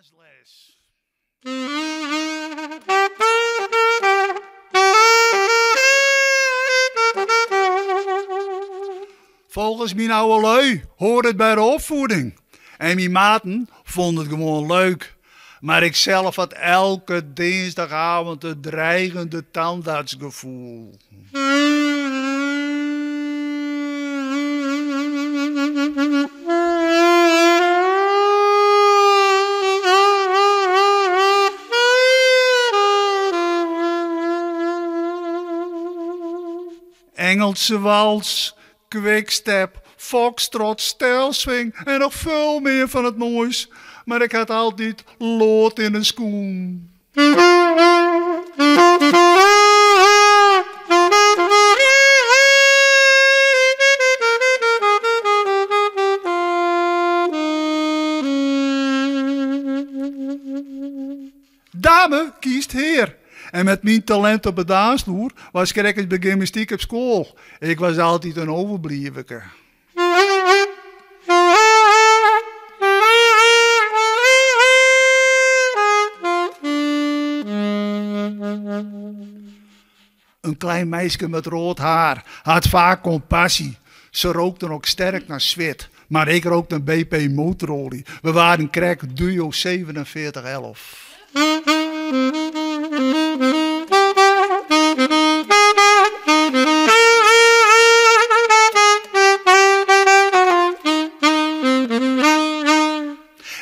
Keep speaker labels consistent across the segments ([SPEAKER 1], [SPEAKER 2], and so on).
[SPEAKER 1] Baasles. Volgens mijn oude lui hoort het bij de opvoeding. En mijn maten vonden het gewoon leuk. Maar ik zelf had elke dinsdagavond het dreigende tandartsgevoel. Engelse wals, quickstep, foxtrot, stijlswing en nog veel meer van het moois. Maar ik had altijd lood in een schoen. Dame kiest heer. En met mijn talent op de dansvloer was ik rechts bij gymnastiek op school. Ik was altijd een overblieverke. Een klein meisje met rood haar had vaak compassie. Ze rookte ook sterk naar zwit. Maar ik rookte een BP motorolie. We waren crack duo 4711.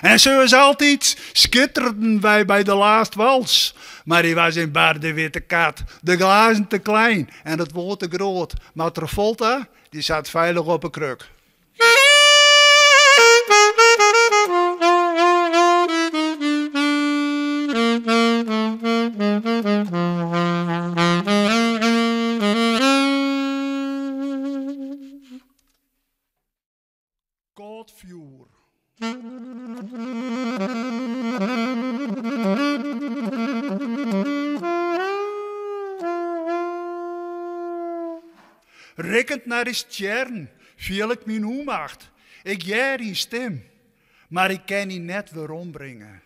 [SPEAKER 1] En zoals altijd schitterden wij bij de laatste wals. Maar die was in bar de witte kat. De glazen te klein en het woord te groot. Maar Travolta, die zat veilig op een kruk. Koudvuur. Rekkend naar de sterren viel ik mijn hoemacht. Ik jij die stem, maar ik kan die net weer ombrengen.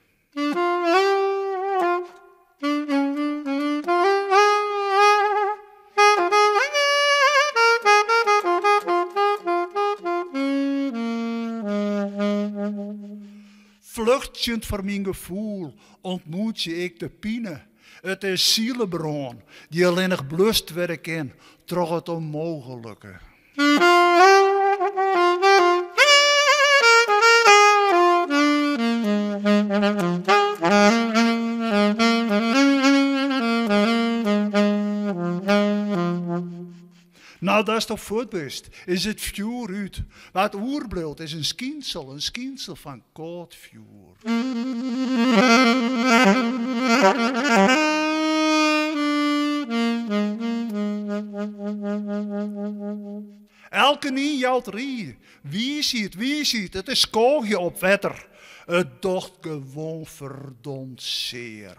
[SPEAKER 1] Vluchtend voor mijn gevoel ontmoet je ik de pine. Het is zielenbron die alleen nog blust werken troch het onmogelijke. Nou, dat is toch voortbest. Is het vuur uit. Wat oerbloed is een skinsel van koudvuur. Elke nie jouwt rie. Wie ziet, het is koogje op wetter. Het docht gewoon verdomd zeer.